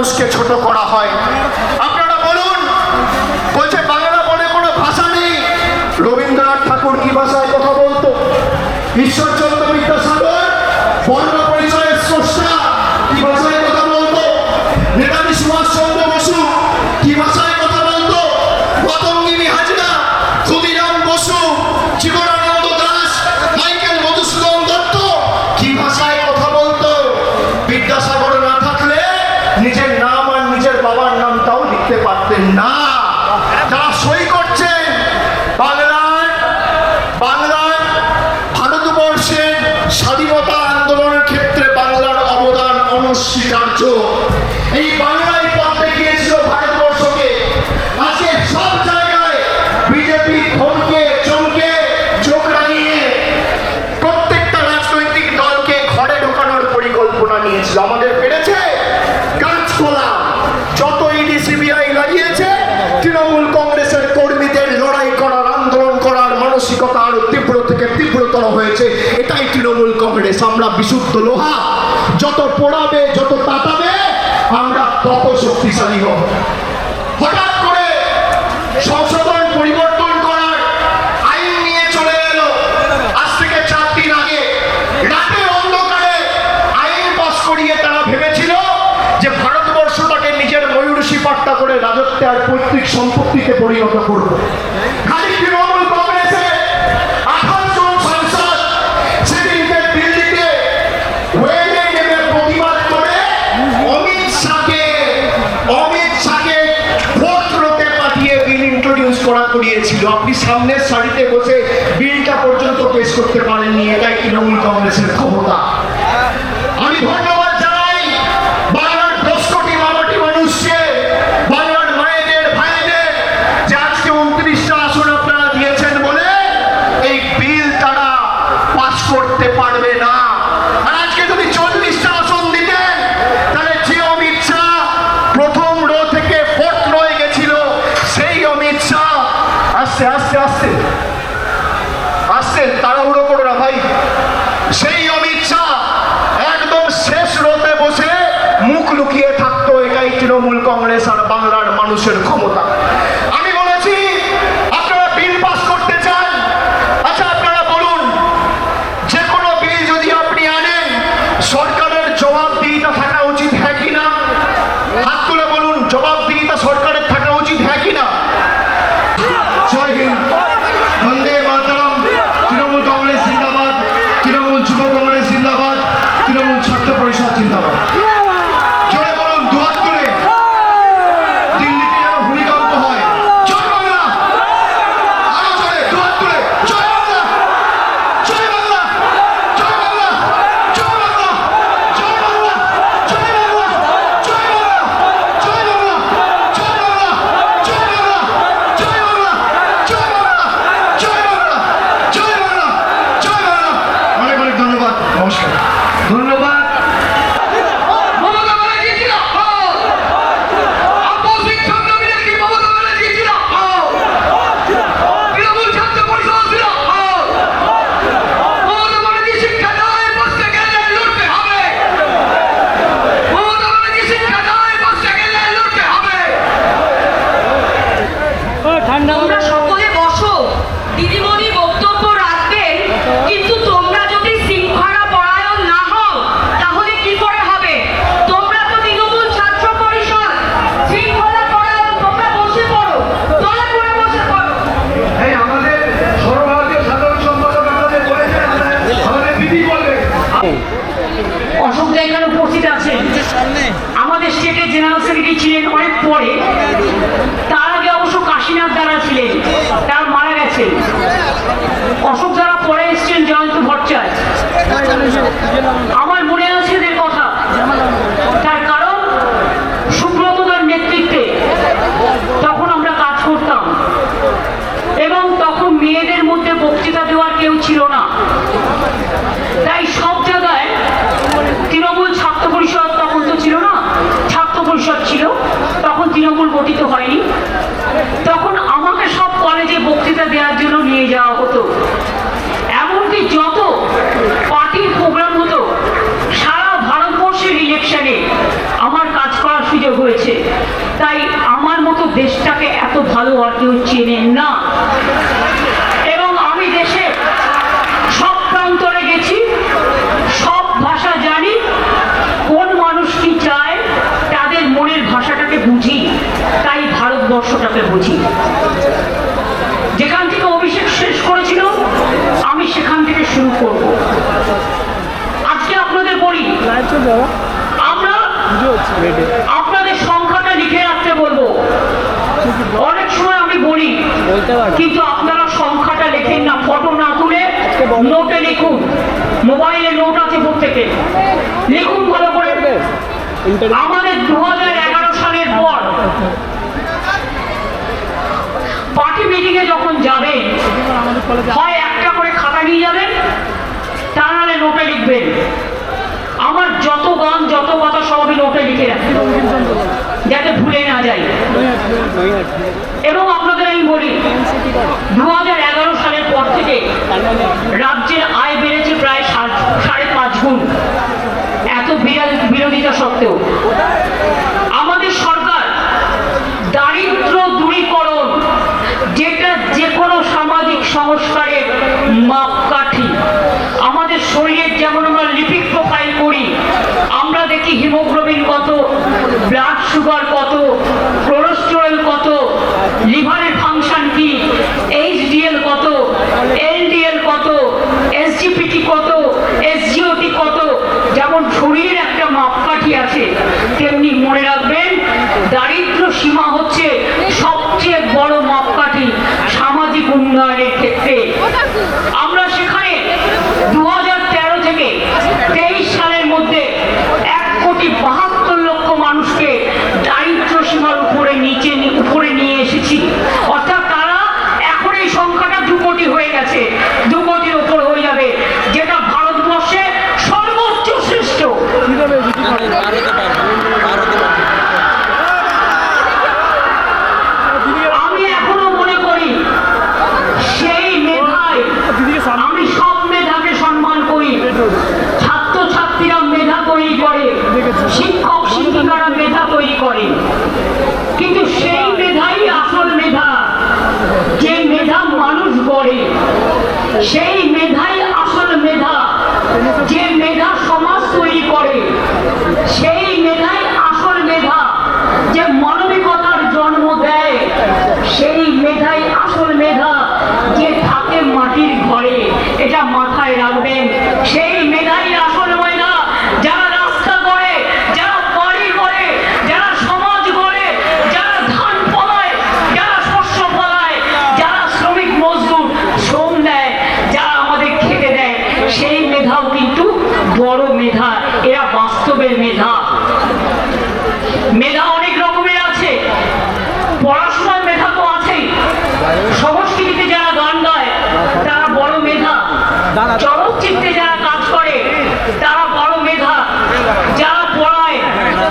মানুষকে ছোট করা হয়। আপনারা বলুন, বলছে বাংলা বলে কোনো ভাষা নেই। রবীন্দ্রনাথ ঠাকুর কি ভাষায় কথা বলতো? ঈশ্বরচন্দ্র বিদ্যাসাগর বর্ণ পরিচয়ের স্রষ্টা কি ভাষায় কথা বলতো? নেতাজি সুভাষচন্দ্র বসু কি ভাষায় কথা বলতো? পতঙ্গিনী হাজরা, ক্ষুদিরাম বসু, জীবনানন্দ দাস, মাইকেল মধুসূদন দত্ত কি ভাষায় কথা বলতো? বিদ্যাসাগর না থাকলে নিজের নাম আর নিজের বাবার নামটাও লিখতে পারতেন না। যারা সই করছেন বাংলার ভারতবর্ষের স্বাধীনতা আন্দোলনের ক্ষেত্রে বাংলার অবদান অনস্বীকার্য। এই বাংলায় পথ দেখিয়েছিল ভারতবর্ষকে। আজকে সব জায়গায় বিজেপি ধমকে চমকে চোখ রাঙিয়ে প্রত্যেকটা রাজনৈতিক দলকে ঘরে ঢোকানোর পরিকল্পনা নিয়েছিল। আমাদের পেরেছে কাজ খোলা। যত ইডি সিবিআই লাগিয়েছে, তৃণমূল কংগ্রেসের কর্মীদের লড়াই করার, আন্দোলন করার মানসিকতা আরো তীব্র থেকে তীব্রতর হয়েছে। এটাই তৃণমূল কংগ্রেস। আমরা বিশুদ্ধ লোহা, যত পোড়াবে যত তাতাবে আমরা তত শক্তিশালী হব। হঠাৎ করে সংশোধন পরিবর্তন করার আইন নিয়ে চলে এলো। আজ থেকে 4 দিন আগে রাতের অন্ধকারে আইন পাস করিয়ে তারা ভেবেছিল যে ভারতবর্ষটাকে নিজের ময়ূরসী পাট্টা করে রাজত্বে আর পৈতৃক সম্পত্তিতে পরিণত করবে। খালি তৃণমূল কংগ্রেসের 28 জন সাংসদ সেদিনকে দিল্লিতে ওয়েলে নেমে প্রতিবাদ করে অমিত শাহকে ভোট রোতে পাঠিয়ে বিল ইন্ট্রোডিউস করিয়েছিল। আপনি সামনের সারিতে বসে বিলটা পর্যন্ত পেশ করতে পারেননি। এটাই তৃণমূল কংগ্রেসের ক্ষমতা। আমি ধন্যবাদ জানাই বাংলার 10 কোটি মামাটি মানুষকে, বাংলার মায়েদের ভাইদের, যে আজকে 29টা আসন আপনারা দিয়েছেন বলে এই বিল তারা পাস করতে পারবে না। আর আজকে যদি 40টা আসন দিতেন, তাহলে যে অমিত শাহ প্রথম রো থেকে 4th রোয়ে গেছিল, সেই অমিত শাহ আস্তে আস্তে আস্তে আস্তে তাড়াহুড়ো করো না ভাই, সেই অমিত শাহ একদম শেষ রোতে বসে মুখ লুকিয়ে থাকতো। এটাই তৃণমূল কংগ্রেস আর বাংলার মানুষের ক্ষমতা। আমি বলেছি আপনারা বিল পাস করতে চান। আচ্ছা আপনারা বলুন, যে কোনো বিল যদি আপনি আনেন, সরকারের জবাবদিহিতা থাকা উচিত, হ্যাঁ কি না? হাত তুলে বলুন, জবাবদিহিতা সরকারের থাকা উচিত, হ্যাঁ কি না? জয় হিন্দ, বন্দে মাতরম। তৃণমূল কংগ্রেস জিন্দাবাদ, তৃণমূল যুব কংগ্রেস জিন্দাবাদ, তৃণমূল ছাত্র পরিষদ জিন্দাবাদ। জোরে বলুন, দুহাত তুলে। দিল্লিতে যেন ভূমিকম্প হয়। জয় বাংলা। আরো জোরে, দুহাত তুলে। জয় বাংলা, জয় বাংলা, জয় বাংলা, জয় বাংলা, জয় বাংলা, জয় বাংলা, জয় বাংলা, জয় বাংলা, জয় বাংলা, জয় বাংলা, জয় বাংলা, জয় বাংলা, জয় বাংলা, জয় বাংলা, জয় বাংলা। অনেক অনেক ধন্যবাদ। নমস্কার। ধন্যবাদ। তোমরা সকলে বসো, দিদিমণি বক্তব্য রাখবেন, কিন্তু তোমরা যদি শৃঙ্খলা পরায়ণ না হও তাহলে কি করে হবে? তোমরা তো তৃণমূল ছাত্র পরিষদ, শৃঙ্খলা পরায়ণ। তোমরা বসে পড়ো, দলে করে বসে পড়ো। এই আমাদের সর্বভারতীয় সাধারণ সম্পাদক আমাদের বলেছেন, আমাদের দিদি বলবে। অশোক দা এখানে উপস্থিত আছেন। আমাদের স্টেটের জেনারেল সেক্রেটারি ছিলেন অনেক পরে। তার আগে অবশ্য কাশীনাথ দ্বারা ছিলেন, তারা মারা গেছেন। অশোক দ্বারা পরে এসছেন জয়ন্ত ভট্টাচার্য। আমার মনে আছে এদের কথা। তার কারণ সুব্রতদার নেতৃত্বে তখন আমরা কাজ করতাম, এবং তখন মেয়েদের মধ্যে বক্তৃতা দেওয়ার কেউ ছিল না। তাই সব জায়গায় তৃণমূল ছাত্র পরিষদ, তখন তো ছিল না, ছাত্র পরিষদ ছিল, তখন তৃণমূল গঠিত হয়নি। তখন আমাকে সব কলেজে বক্তৃতা দেওয়ার জন্য নিয়ে যাওয়া হতো। এমনকি যত আপনাদের বলছি। যেখান থেকে অভিষেক শেষ করেছিল আমি সেখান থেকে শুরু করব। আজকে আপনাদের বলি, আমরা আপনাদের সংখ্যাটা লিখে রাখতে বলবো। অনেক সময় আমি বলি, কিন্তু আপনারা সংখ্যাটা লেখেন না, ফটো না তুলে নোটে লিখুন। মোবাইলে নোট আছে প্রত্যেকে, লিখুন ভালো করে। আমাদের 2011 সালের পর পার্টি মিটিং এ যখন যাবেন, হয় একটা করে খাতা নিয়ে যাবেন, তা নাহলে নোটে লিখবেন। আমার যত গান যত কথা সবই নোটে লিখে রাখবেন, যাতে ভুলে না যায়। এবং আপনাদের আমি বলি, 2011 সালের পর থেকে রাজ্যের আয় বেড়েছে প্রায় 5.5 গুণ। এত বিরোধিতা সত্ত্বেও আমাদের সরকার দারিদ্র দূরীকরণ, যেটা যে কোনো সামাজিক সংস্কারের মাপকাঠি। আমাদের শরীরের যেমন আমরা লিপিড প্রোফাইল করি, আমরা দেখি হিমোগ্লোবিন কত, ব্লাড সুগার কত, কোলেস্টেরল কত, লিভারের ফাংশন কি, এইচডিএল কত, এলডিএল কত, এসজিপিটি কত, এসজিওটি কত। যেমন শরীরের একটা মাপকাঠি আছে, তেমনি মনে রাখবেন দারিদ্র সীমা হচ্ছে সবচেয়ে বড় মাপকাঠি সামাজিক উন্নয়নের ক্ষেত্রে। আমরা সেখানে 2013 থেকে 23 সালের মধ্যে 1,72,00,000 মানুষকে দারিদ্র সীমার উপরে নিয়ে এসেছি। অর্থাৎ তারা এখন এই সংখ্যাটা 2 কোটি হয়ে গেছে, 2 কোটির উপর হয়ে যাবে, যেটা ভারতবর্ষে সর্বোচ্চ শ্রেষ্ঠ। আমি এখনো মনে করি সেই মেধায়, আমি সব মেধাকে সম্মান করি। ছাত্রছাত্রীরা মেধা তৈরি করে, শিক্ষক শিক্ষিকারা মেধা তৈরি করে, কিন্তু সেই মেধাই আসল মেধা। যে মেধা মানুষ গড়ে, সেই মেধাই আসল মেধা। যে মেধা সমাজ তৈরি করে, সেই মেধাই আসল মেধা। যে মানবিকতার জন্ম দেয়, সেই মেধাই আসল মেধা। যে থাকে মাটির ঘরে, এটা মাথায় রাখবেন, সেই মেধাই আসল মেধা। যারা রাস্তা গড়ে, যারা বাড়ি গড়ে, যারা সমাজ গড়ে, যারা ধান ফলায়, যারা শস্য ফলায়, যারা শ্রমিক মজদুর শ্রম দেয়, যারা আমাদের খেতে দেয়, সেই মেধাও কিন্তু বড় মেধা। এরা বাস্তবের মেধা। মেধা অনেক রকমের আছে। পড়াশোনার মেধা তো আছেই, সংস্কৃতিতে যারা গান গায় তারা বড় মেধা, চলচ্চিত্রে যারা কাজ করে তারা বড় মেধা, যারা পড়ায়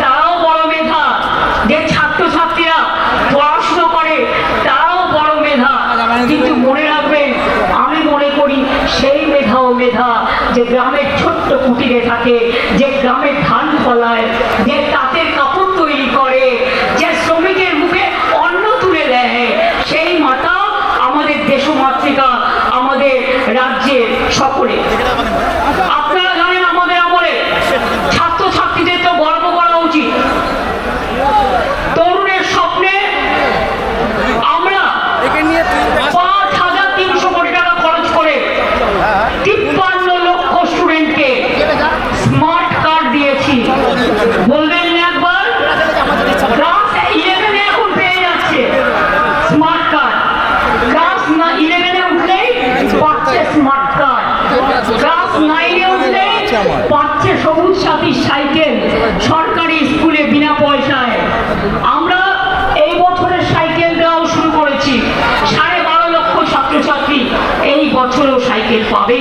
তারাও বড় মেধা, যে ছাত্রছাত্রীরা পড়াশোনা করে তারাও বড় মেধা। কিন্তু মনে রাখবেন, আমি মনে করি সেই মেধাও মেধা যে গ্রামের ছোট্ট কুটিরে থাকে, যে গ্রামের ধান ফলায়, যে তাঁতের কাপড় তৈরি করে, যে শ্রমিকের মুখে অন্ন তুলে দেয়, সেই মাতা আমাদের দেশমাতৃকা, আমাদের রাজ্যের সকলে। আপনারা জানেন, আমাদের আমলে ছাত্রছাত্রীদের তো গর্ব করা উচিত। তরুণের স্বপ্নে আমরা 5,300 কোটি টাকা খরচ করে 53 লক্ষ স্টুডেন্টকে স্মার্ট কার্ড দিয়েছি। বলবেন না একবার? ক্লাস 11 এখন পেয়ে যাচ্ছে স্মার্ট কার্ড। ক্লাস 11 উঠলেই পাচ্ছে স্মার্ট কার্ড। ক্লাস 9 উঠলেই পাচ্ছে সবুজ সাথী সাইকেল সরকারি স্কুলে বিনা পয়সায়। আমরা এই বছরের সাইকেল দেওয়াও শুরু করেছি। 12.5 লক্ষ ছাত্রছাত্রী এই বছরও সাইকেল পাবে।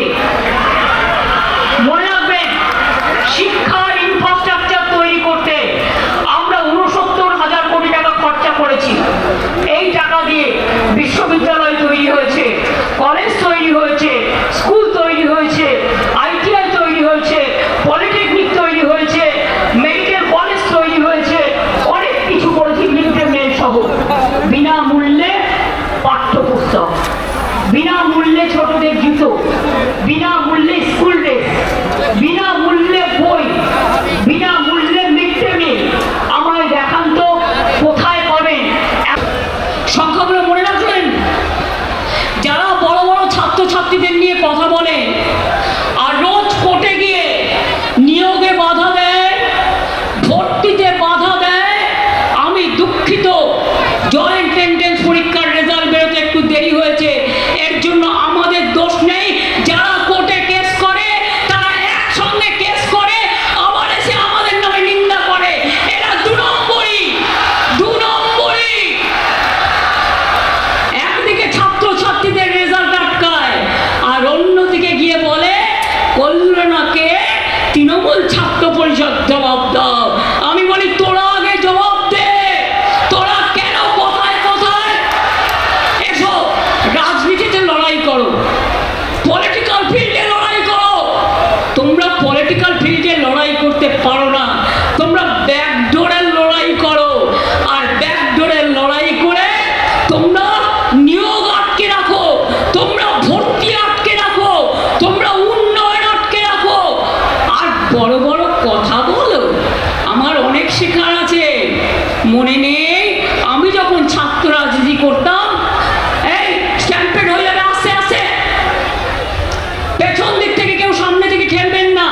মনে রাখবেন, শিক্ষার ইনফ্রাস্ট্রাকচার তৈরি করতে আমরা 69,000 কোটি টাকা খরচা করেছি। এই টাকা দিয়ে বিশ্ববিদ্যালয় তৈরি হয়েছে, কলেজ তৈরি হয়েছে, স্কুল তৈরি হয়েছে, আইটিআই তৈরি হয়েছে, পলিটেকনিক তৈরি হয়েছে, মেডিকেল কলেজ তৈরি হয়েছে, অনেক কিছু করেছি। মিড ডে মিল সহ বিনামূল্যে পাঠ্যপুস্তক, বিনামূল্যে ছোটদের জুতো, না কে? তৃণমূল ছাত্র পরিষদ। জবাব দাও। আমি বলি তোরা আগে জবাব দে, তোরা কেন কোথায় কোথায়? এসো রাজনীতিতে লড়াই করো, পলিটিক্যাল ফিল্ডে লড়াই করো। তোমরা পলিটিক্যাল ফিল্ডে লড়াই করতে পারো না, তোমরা ব্যাকডোরের লড়াই করো। আর ব্যাকডোরের লড়াই করে তোমরা নিয়োগ আটকে রাখো, তোমরা ভর্তি আটকে রাখো, তোমরা উন্নয়ন আটকে রাখো, আর বড় বড় কথা বলো। আমার অনেক শেখার আছে। মনে নেই আমি যখন ছাত্র রাজনীতি করতাম, এই স্ট্যাম্পেড হয়ে যাবে আস্তে আস্তে, পেছন দিক থেকে কেউ সামনে থেকে ঠেলবেন না।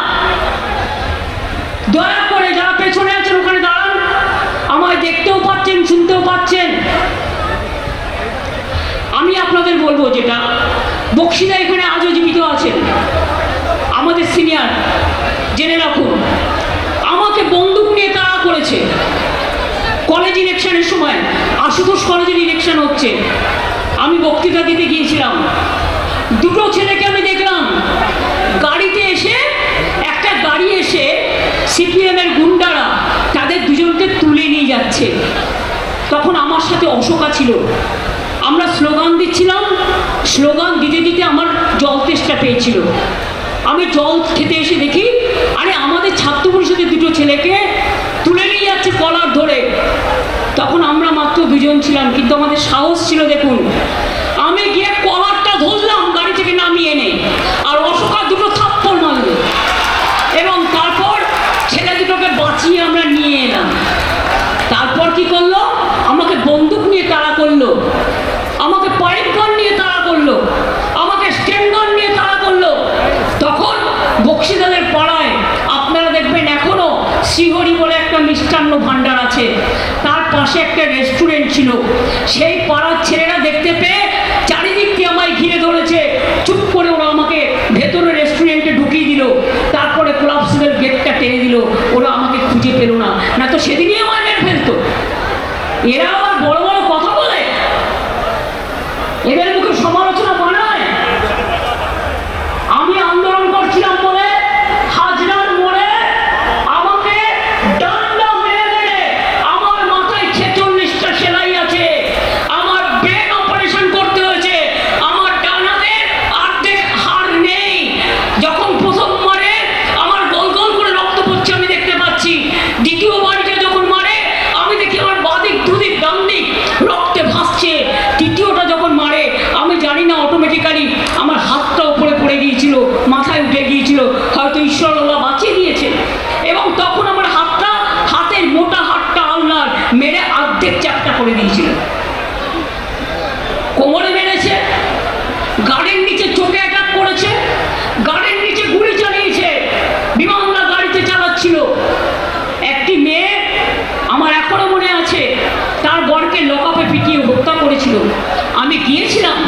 দয়া করে যারা পেছনে আছেন ওখানে দাঁড়ান, আমায় দেখতেও পাচ্ছেন, শুনতেও পাচ্ছেন। আমি আপনাদের বলবো যেটা, বক্সিদা এখানে আজও জীবিত আছেন, আমাদের সিনিয়র, জেনে রাখুন। আমাকে বন্দুক নিয়ে তাড়া করেছে কলেজ ইলেকশনের সময়, আশুতোষ কলেজের ইলেকশন হচ্ছে, আমি বক্তৃতা দিতে গিয়েছিলাম। দুটো ছেলেকে আমি দেখলাম গাড়িতে এসে, একটা গাড়ি এসে সিপিএমের গুন্ডারা তাদের দুজনকে তুলে নিয়ে যাচ্ছে। তখন আমার সাথে অশোকা ছিল, আমরা স্লোগান দিচ্ছিলাম, স্লোগান দিতে দিতে আমার জল তেষ্টা পেয়েছিল। আমি জল খেতে এসে দেখি, আরে আমাদের ছাত্র পরিষদের দুটো ছেলেকে তুলে নিয়ে যাচ্ছে কলার ধরে। তখন আমরা মাত্র দুজন ছিলাম, কিন্তু আমাদের সাহস ছিল দেখুন। আমি গিয়ে কলারটা ধরলাম, গাড়ি থেকে নামিয়ে এনে, আর অশোকা দুটো থাপ্পড় মারল, এবং তারপর ছেলে দুটোকে বাঁচিয়ে আমরা নিয়ে এলাম। তারপর কি করলো? আমাকে বন্দুক নিয়ে তাড়া করলো, আমাকে পাইপ গান নিয়ে তাড়া করলো, আমাকে স্টেন গান নিয়ে তাড়া করলো। তখন বক্সিদাদের পাড়ায় আপনারা দেখবেন এখনো শ্রীহরি বলে একটা মিষ্টান্ন ভাণ্ডার আছে, তার পাশে একটা রেস্টুরেন্ট ছিল। সেই পাড়ার ছেলেরা দেখতে পেয়ে চারিদিক দিয়ে আমায় ঘিরে ধরেছে। চুপ করে ওরা আমাকে ভেতরে রেস্টুরেন্টে ঢুকিয়ে দিল, তারপরে ক্লাবসের গেটটা টেনে দিল। ওরা আমাকে খুঁজে পেল না, না তো সেদিনই আমার মেরে ফেলতো। এরা আবার বড় বড় কথা বলে, এদের মুখে সমালোচনা বানায়। আমি আন্দোলন করছিলাম বলে হাজরার মোড়ে আমাকে ডান্ডা মেরে মেরে, আমার মাথায় 46টা সেলাই আছে, আমার ব্রেন অপারেশন করতে হয়েছে, আমার ডানাদের অর্ধেক হাড় নেই। যখন প্রথম মারে আমার গোল গোল করে রক্ত পড়ছে আমি দেখতে পাচ্ছি, দ্বিতীয় বাড়িতে যখন মারে আমি দেখি আমার বাদিক দুদিক ডান দিক রক্তে ভাসছে, তৃতীয়টা যখন মারে আমি জানি না অটোমেটিক্যালি আমার হাতটা উপরে পড়ে গিয়েছিল, মাথায় উঠে গিয়েছিল, হয়তো ঈশ্বর আল্লাহ বাঁচিয়ে দিয়েছে। এবং তখন আমার হাতটা, হাতের মোটা হাতটা আল্লাহ মেরে অর্ধেক চ্যাপ্টা করে দিয়েছিল। কোমরে মেরেছে, গাড়ির নিচে চোখে অ্যাটাক করেছে, গাড়ির নিচে গুলি চালিয়েছে, বিমানরা গাড়িতে চালাচ্ছিল। একটি মেয়ে আমার এখনো মনে আছে, তার বরকে লকআপে পিটিয়ে হত্যা করেছিল। আমি গিয়েছিলাম,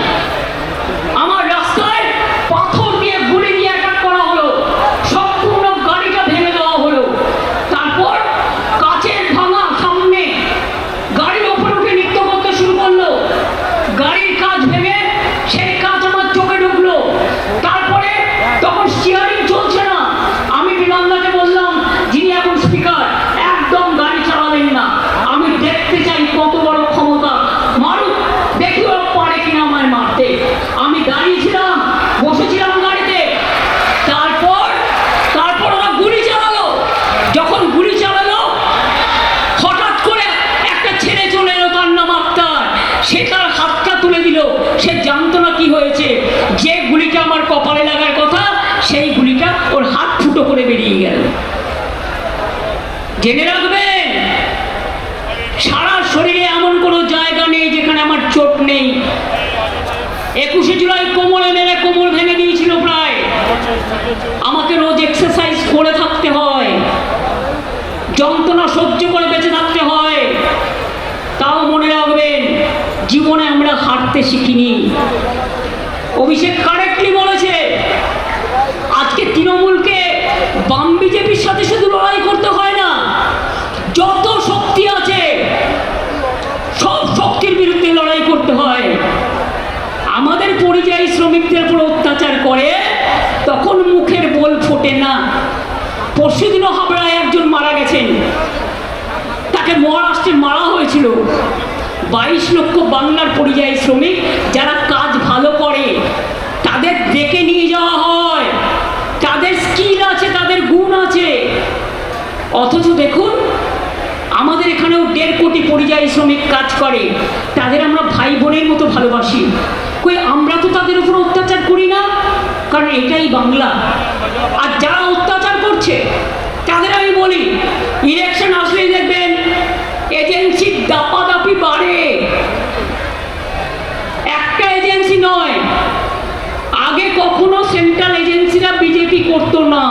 আমার রাস্তায় পাথর দিয়ে গুলি দিয়ে অ্যাটাক করা হলো, সম্পূর্ণ গাড়িটা ভেঙে দেওয়া হলো। তারপর কাচের ভাঙা সামনে গাড়ির ওপরে উঠে নৃত্য করতে শুরু করলো, গাড়ির কাঁচ ভেঙে সেই কাঁচ আমার চোখে ঢুকলো। তারপরে তখন স্টিয়ারিং চলছে না, আমি বিমানদাকে বললাম, যিনি এখন স্পিকার, একদম গাড়ি চালাবেন না, আমি দেখতে চাই কত বড় ক্ষমতা, মারুক, দেখি ওরা পারে কিনা আমায় মারতে। আমি দাঁড়িয়েছিলাম, বসেছিলাম গাড়িতে। তারপর ওরা গুলি চালালো। যখন গুলি চালালো, হঠাৎ করে একটা ছেলে চলে এলো, তার নাম আক্তার। সে তার হাতটা তুলে দিল, সে জানতো না কি হয়েছে। যে গুলিটা আমার কপালে লাগার কথা, সেই গুলিটা ওর হাত ফুটো করে বেরিয়ে গেল। জেনে রাখবেন, সারা শরীরে এমন কোনো জায়গা নেই যেখানে আমার চোট নেই। 21শে জুলাই কোমরে মেরে কোমর ভেঙে দিয়েছিল প্রায়। আমাকে রোজ এক্সারসাইজ করে থাকতে হয়, যন্ত্রণা সহ্য করে বেঁচে থাকতে হয়। তাও মনে রাখবেন, জীবনে আমরা হাঁটতে শিখিনি। অভিষেক কারেক্টলি বলেছে, আজকে তৃণমূলকে বাম বিজেপির সাথে শুধু লড়াই করতে হয় না, যত শক্তি আছে সব শক্তির বিরুদ্ধে লড়াই করতে হয়। আমাদের পরিযায়ী শ্রমিকদের উপর অত্যাচার করে, তখন মুখের খোল ফোটে না। পরশুদিনও হাবড়ায় একজন মারা গেছেন, তাকে মহারাষ্ট্রে মারা হয়েছিল। 22 লক্ষ বাংলার পরিযায়ী শ্রমিক যারা কাজ ভালো করে তাদের ডেকে নিয়ে যাওয়া হয়, তাদের স্কিল আছে, তাদের গুণ আছে। অথচ দেখুন আমাদের এখানেও 1.5 কোটি পরিযায়ী শ্রমিক কাজ করে, তাদের আমরা ভাই বোনের মতো ভালোবাসি। কই আমরা তো তাদের উপর অত্যাচার করি না, কারণ এটাই বাংলা। আর যারা অত্যাচার করছে তাদের আমি বলি, ইলেকশন আসলেই দেখবেন এজেন্সির দাপাদাপি বাড়ে। একটা এজেন্সি নয়, আগে কখনো সেন্ট্রাল এজেন্সিরা বিজেপি করতো না,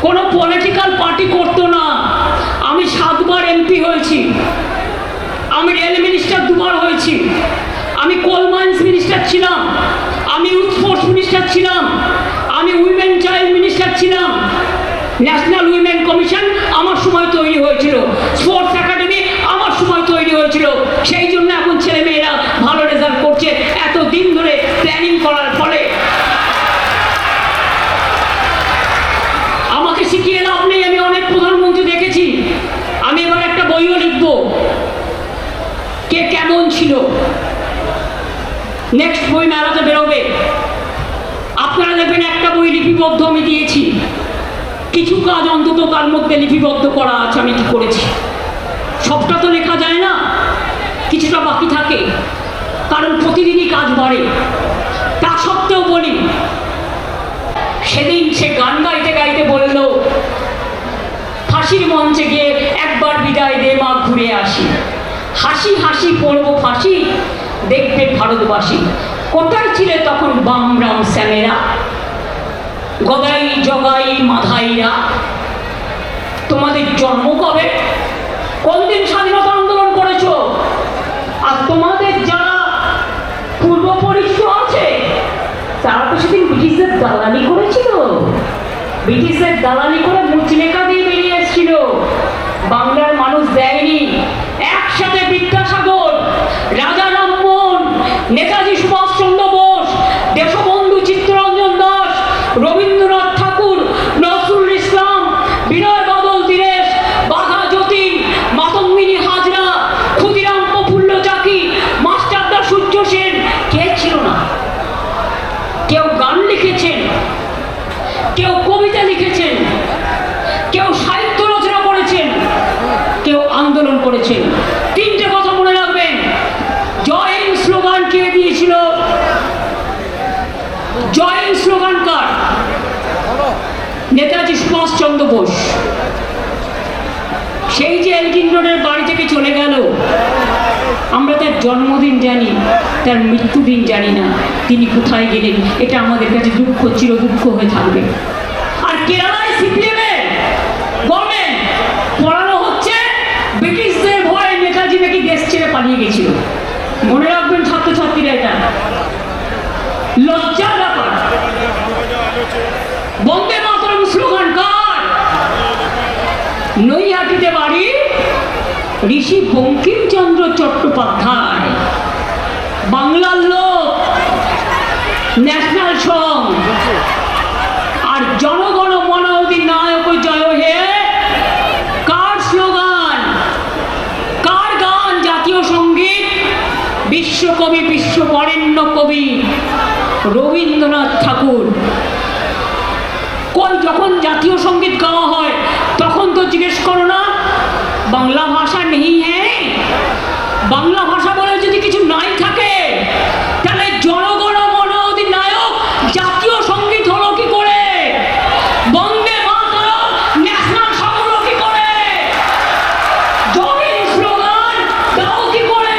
কোনো পলিটিক্যাল পার্টি করতো না। আমি 7 বার এমপি হয়েছি, আমি রেল মিনিস্টার 2 বার হয়েছি, আমি কোল মাইন্স মিনিস্টার ছিলাম, আমি ইউথ ফোর্স মিনিস্টার ছিলাম, আমি উইমেন চাইল্ড মিনিস্টার ছিলাম। ন্যাশনাল উইমেন কমিশন আমার সময় তৈরি হয়েছিল, স্পোর্টস একাডেমি আমার সময় তৈরি হয়েছিল। সেই জন্য এখন ছেলে মেয়েরা ভালো রেজাল্ট করছে, এত দিন ধরে প্ল্যানিং করার ফলে। আমাকে শিখিয়ে লাভ নেই, আমি অনেক প্রধানমন্ত্রী দেখেছি। আমি এবার একটা বইও লিখব, কে কেমন ছিল। নেক্সট বই মেলাতে বেরোবে, আপনারা দেখবেন একটা বই লিপিবদ্ধ আমি দিয়েছি। কিছু কাজ অন্তত তার মধ্যে লিপিবদ্ধ করা আছে আমি কি করেছি। সবটা তো লেখা যায় না, কিছুটা বাকি থাকে, কারণ প্রতিদিনই কাজ বাড়ে। তা সত্ত্বেও বলি, সেদিন সে গান গাইতে গাইতে বলল, ফাঁসির মঞ্চে গিয়ে একবার বিদায় দে মা, ঘুরে আসি, হাসি হাসি পড়বো ফাঁসি, দেখবে ভারতবাসী। কোথায় ছিলে তখন বামরাম শ্যামেরা, গদাই জগাই মাধাইরা? তোমাদের জন্ম কবে, কোন দিন স্বাধীনতা আন্দোলন করেছো? আর তোমাদের যারা পূর্বপরিচয় আছে তারা তো সেদিন ব্রিটিশদের দালালি করেছিল, ব্রিটিশদের দালালি করে মুচলেখা দিয়ে বেরিয়ে এসেছিল। বাংলার মানুষ দেয়নি। একসাথে বিদ্যাসাগর, রাজা রামমোহন, নেতাজি সুভাষচন্দ্র বোস, দেশবন্ধু চিত্তরঞ্জন দাস, রবীন্দ্রনাথ ঠাকুর, নজরুল ইসলাম, বিনয় বাদল দীনেশ, বাঘা যতীন, মাতঙ্গিনী হাজরা, ক্ষুদিরাম প্রফুল্ল চাকি, মাস্টারদা সূর্য সেন, কে ছিল না? কেউ গান লিখেছেন, কেউ কবিতা লিখেছেন, কেউ সাহিত্য রচনা করেছেন, কেউ আন্দোলন করেছেন। 3টে কথা মনে রাখবেন। জয় হিন্দ স্লোগান কে দিয়েছিল? জয় হিন্দ স্লোগান কার? নেতাজি সুভাষচন্দ্র বোস। সেই যে এলগিন রোডের বাড়ি থেকে চলে গেল, আমরা তার জন্মদিন জানি, তার মৃত্যুদিন জানি না। তিনি কোথায় গেলেন এটা আমাদের কাছে দুঃখ, চির দুঃখ হয়ে থাকবে। আর কেরালায় সিপিএমের গভর্নমেন্ট পড়ানো হচ্ছে ব্রিটিশদের ভয়ে নেতাজি নাকি দেশ ছেড়ে পালিয়ে গেছিল। মনে রাখবেন ছাত্রছাত্রীরা, এটা লজ্জার ব্যাপার। বন্দে মাতরম স্লোগান কার? নৈহাটিতে বাড়ি ঋষি বঙ্কিমচন্দ্র চট্টোপাধ্যায়, বাংলার লোক, ন্যাশনাল সং। আর জনগণ মন অধিনায়ক জয় হে কার স্লোগান, কার গান? জাতীয় সঙ্গীত, বিশ্বকবি, বিশ্ববরেণ্য কবি রবীন্দ্রনাথ ঠাকুর। কোন যখন জাতীয় সঙ্গীত গাওয়া হয় তখন তো জিজ্ঞেস করো না বাংলা ভাষা নেই? হ্যাঁ, বাংলা ভাষা বলে যদি কিছু নাই থাকে তাহলে জনগণ মন অধিনায়ক জাতীয় সঙ্গীত হলো কি করে? বন্দে মাতরম ন্যাশনাল সং হলো কি করে? জয় হিন্দ স্লোগান দাও কি করে?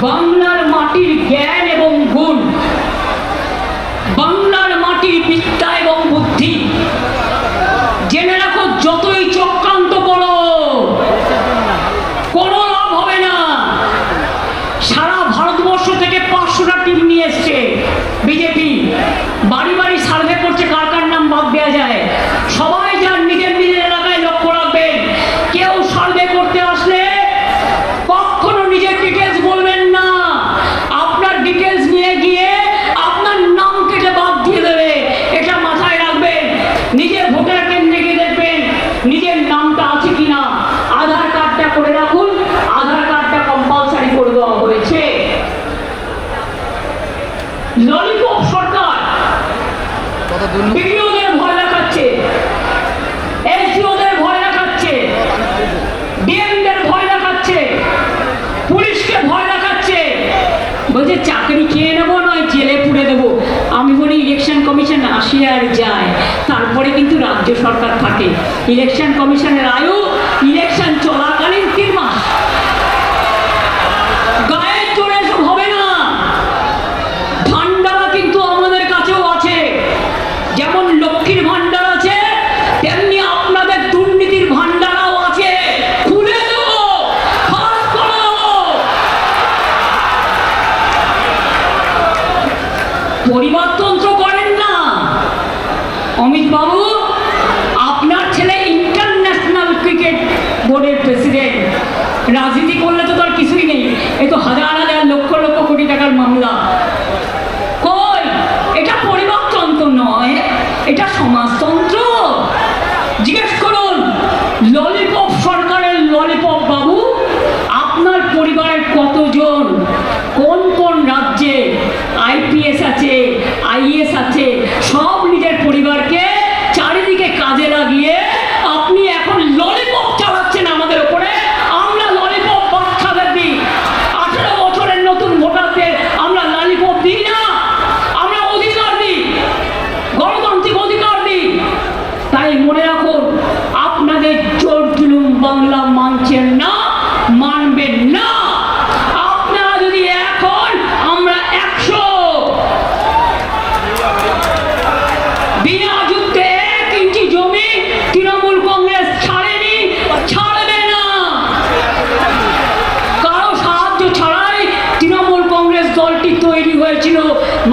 বাংলার মাটির জ্ঞান এবং গুণ, বাংলার মাটির বিদ্যা এবং বুদ্ধি জেনে রাখো। যতই চক্রান্ত করো কোনো লাভ হবে না। সারা ভারতবর্ষ থেকে 500টা টিম নিয়ে এসছে বিজেপি, বাড়ি বাড়ি সার্ভে করছে কার কার নাম বাদ দেওয়া যায়। সবাই যার নিজের নিজের এলাকায় লক্ষ্য রাখবেন, কেউ সার্ভে করতে আসলে কখনো নিজের ডিটেলস বলবেন না। ললিপপ সরকার বিডিওদের ভয় দেখাচ্ছে, এসডিওদের ভয় দেখাচ্ছে, ডিএমদের ভয় দেখাচ্ছে, পুলিশকে ভয় দেখাচ্ছে, বলছে চাকরি খেয়ে নেবো নয় জেলে পুড়ে দেবো। আমি বলি ইলেকশন কমিশন আসে আর যায়, তারপরে কিন্তু রাজ্য সরকার থাকে। ইলেকশন কমিশনের আয়ু ইলেকশন চলাকালীন 3 মাস। গায়ের জোরে এসব হবে না। ভান্ডারা কিন্তু আমাদের কাছেও আছে, যেমন লক্ষ্মীর ভান্ডার আছে তেমনি আপনাদের দুর্নীতির ভান্ডারাও আছে। খুলে দেবো, ফাঁস করে দেবো। পরিবারতন্ত্র করেন না অমিত বাবু। আপনার ছেলে ইন্টারন্যাশনাল ক্রিকেট বোর্ডের প্রেসিডেন্ট, রাজনীতি করলে তো তার কিছুই নেই। এ তো হাজার হাজার লক্ষ লক্ষ কোটি টাকার মামলা। কই, এটা পরিবারতন্ত্র নয়, এটা সমাজতন্ত্র। জিজ্ঞেস করুন ললিপপ সরকারের ললিপপ বাবু, আপনার পরিবারের কতজন, কোন কোন রাজ্যে আইপিএস আছে, আইএস আছে, সব নিজের পরিবারকে চারিদিকে কাজে লাগিয়ে আপনি এখন ললিপপ চালাচ্ছেন আমাদের ওপরে। আমরা ললিপপ বাচ্চাদের দিই, 18 বছরের নতুন ভোটারদের আমরা ললিপপ দিই না, আমরা অধিকার দিই, গণতান্ত্রিক অধিকার দিই। তাই মনে রাখুন, আপনাদের জোর জুলুম বাংলা মানছেন না, মানবেন না। আপনারা যদি এখন আমরা 100 বিনা যুদ্ধে 1 ইঞ্চি জমি তৃণমূল কংগ্রেস ছাড়েনি, ছাড়বে না। কারো সাহায্য ছাড়াই তৃণমূল কংগ্রেস দলটি তৈরি হয়েছিল,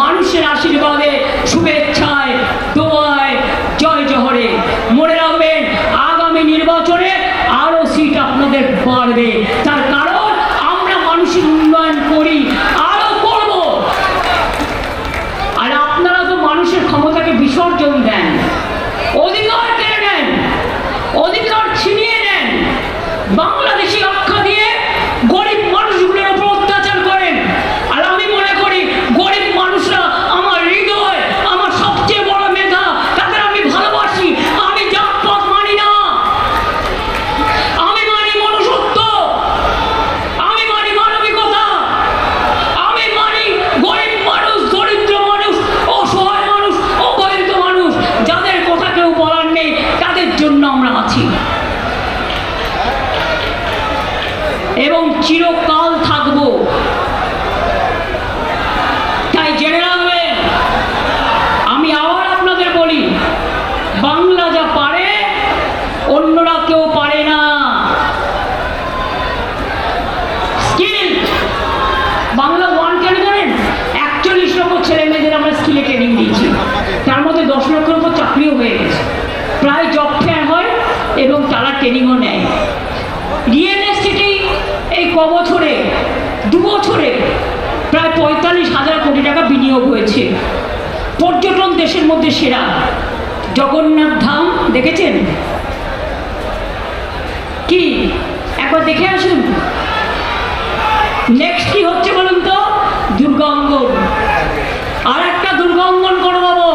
মানুষের আশীর্বাদে, শুভেচ্ছায়, দোয়ায়, জয় জহরে। মনে রাখবেন, আগামী নির্বাচনে আরো সিট আপনাদের বাড়বে। তার কারণ আমরা মানুষের উন্নয়ন করি, আরো করব। আর আপনারা তো মানুষের ক্ষমতাকে বিসর্জন দেন, অধিকার কেড়ে নেন, অধিকার ছিনিয়ে নেন, বাংলাদেশি আখ্যা দিয়ে গরিব মানুষগুলোর উপর অত্যাচার করেন। আর আমি মনে করি গরিব মানুষরা আমার হৃদয়, আমার সবচেয়ে বড় মেধা, তাদের আমি ভালোবাসি। আমি জাতপাত মানি না, আমি মানি মনুষ্যত্ব, আমি মানি মানবিকতা, আমি মানি গরিব মানুষ, দরিদ্র মানুষ, অসহায় মানুষ, অবহেলিত মানুষ, যাদের কথা কেউ বলার নেই, তাদের জন্য আমরা আছি এবং চিরকাল থাকবো। তাই জেনে রাখবেন, আমি আবার আপনাদের বলি, বাংলা যা পারে অন্যরা কেউ পারে না। স্কিল বাংলা 1 কেন জানেন? 41 লক্ষ ছেলে মেয়েদের আমরা স্কিলে ট্রেনিং দিয়েছি, তার মধ্যে 10 লক্ষের উপর চাকরিও হয়ে গেছে। প্রায় জব ফেয়ার হয় এবং তারা ট্রেনিংও নেয়। রিয়েল এস্টেটে এই বছরে 2 বছরে প্রায় 45,000 কোটি টাকা বিনিয়োগ হয়েছে। পর্যটন দেশের মধ্যে সেরা। জগন্নাথ ধাম দেখেছেন কি? একবার দেখে আসুন। নেক্সট কি হচ্ছে বলুন তো? দুর্গাঙ্গন। আর একটা দুর্গাঙ্গন করে দেবো,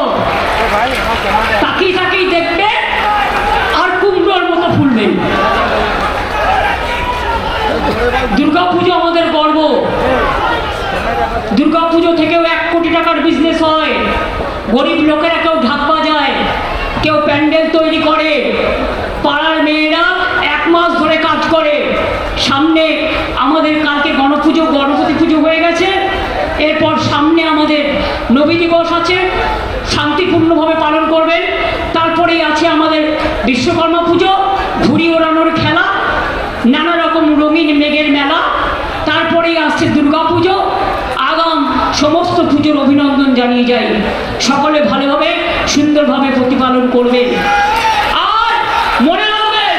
তাকিয়ে তাকিয়ে দেখবে আর কুমড়োর মতো ফুলবেন। দুর্গাপুজো আমাদের গর্ব। দুর্গাপুজো থেকেও 1 কোটি টাকার বিজনেস হয়। গরিব লোকেরা কেউ ঢাক বাজায়, কেউ প্যান্ডেল তৈরি করে, পাড়ার মেয়েরা 1 মাস ধরে কাজ করে। সামনে আমাদের কালকে গণপুজো, গণপতি পুজো হয়ে গেছে, এরপর সামনে আমাদের নবী দিবস আছে, শান্তিপূর্ণভাবে পালন করবেন। তারপরেই আছে আমাদের বিশ্বকর্মা পুজো, ঘুড়ি ওড়ানোর খেলা, নানা রকম রঙিন মেঘের মেলা। তারপরেই আসছে দুর্গা পুজো। আগাম সমস্ত পুজোর অভিনন্দন জানিয়ে যাই। সকলে ভালোভাবে সুন্দরভাবে প্রতিপালন করবেন। আর মনে রাখবেন,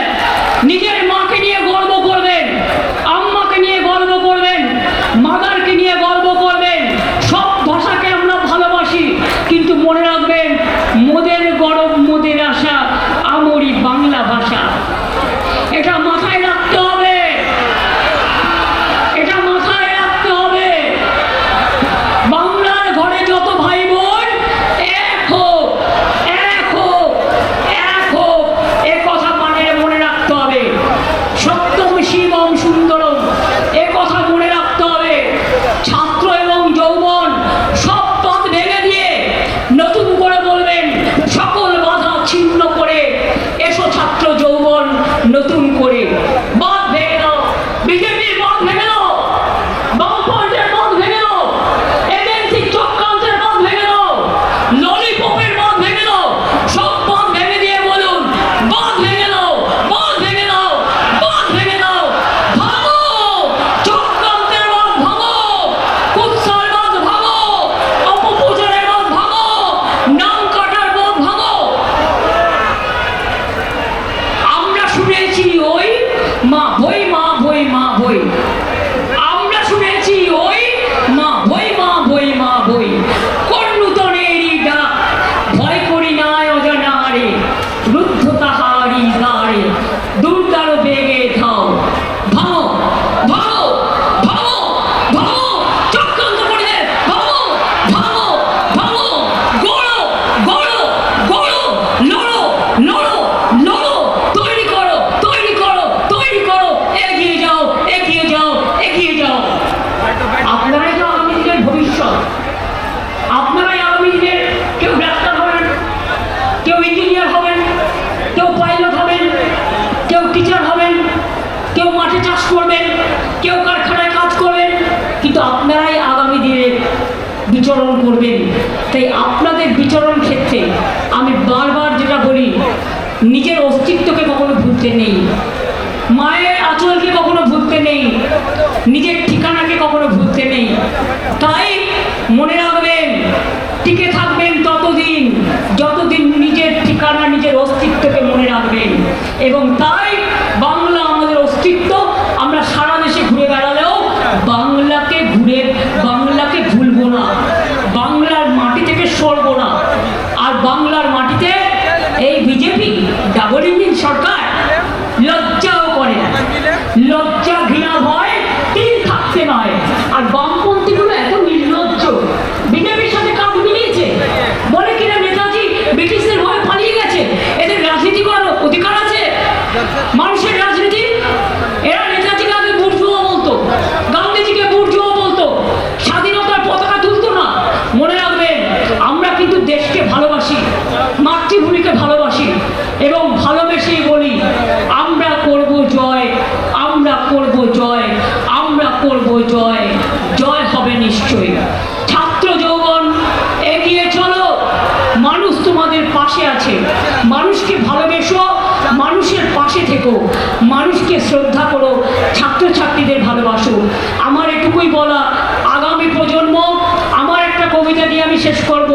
নিজের মাকে নিয়ে গর্ব করবেন, আম্মাকে নিয়ে গর্ব করবেন, মাদারকে নিয়ে গর্ব করবেন। সব ভাষাকে আমরা ভালোবাসি, কিন্তু মনে রাখবেন, মোদের গরব মোদের আশা, আমরি বাংলা ভাষা। এটা মাথায় রাখতে হবে, এটা মাথায় রাখতে হবে। বাংলার ঘরে যত বিচরণ করবেন। তাই আপনাদের বিচরণ ক্ষেত্রে আমি বারবার যেটা বলি, নিজের অস্তিত্বকে কখনো ভুলতে নেই, মায়ের আঁচলকে কখনো ভুলতে নেই, নিজের ঠিকানাকে কখনো ভুলতে নেই। তাই মনে রাখবেন, টিকে থাকবেন ততদিন যতদিন নিজের ঠিকানা, নিজের অস্তিত্বকে মনে রাখবেন। এবং তাই বাংলা আমাদের অস্তিত্ব। আমরা সারা দেশে ঘুরে বেড়ালেও বাংলাকে ভুলবো না, বাংলার মাটি থেকে সরবো না। আর বাংলার মাটিতে এই বিজেপি ডাবল ইঞ্জিন সরকার লজ্জাও করে না, লজ্জা ঘৃণা ভয় তিল থাকতে নয়। আর বামপন্থীগুলো এত নির্লজ্জ, বিজেপির সাথে কাজ মিলিয়েছে, বলে কিনা নেতাজি ব্রিটিশদের ভয়ে পালিয়ে গেছে, এদের রাজনীতি করার অধিকার আছে। মানুষের রাজনীতি, এরা নেতাজিকে আগে বুর্জুয়া বলতো, গান্ধীজিকে বুর্জুয়া বলতো, স্বাধীনতার পতাকা তুলতো না। মনে রাখবেন, আমরা কিন্তু দেশকে ভালোবাসি, মাতৃভূমিকে ভালোবাসি এবং ভালোবেসেই বলি আমরা করব জয়, আমরা করব জয়, আমরা করব জয়, জয় হবে নিশ্চয়ই। ছাত্র যৌবন এগিয়ে চলো, মানুষ তোমাদের পাশে আছে, মানুষকে ভালোবেসো, মানুষের পাশে থেকো, মানুষকে শ্রদ্ধা করো, ছাত্রছাত্রীদের ভালোবাসো। আমার এটুকুই বলা। আগামী প্রজন্ম, আমার একটা কবিতা দিয়ে আমি শেষ করব।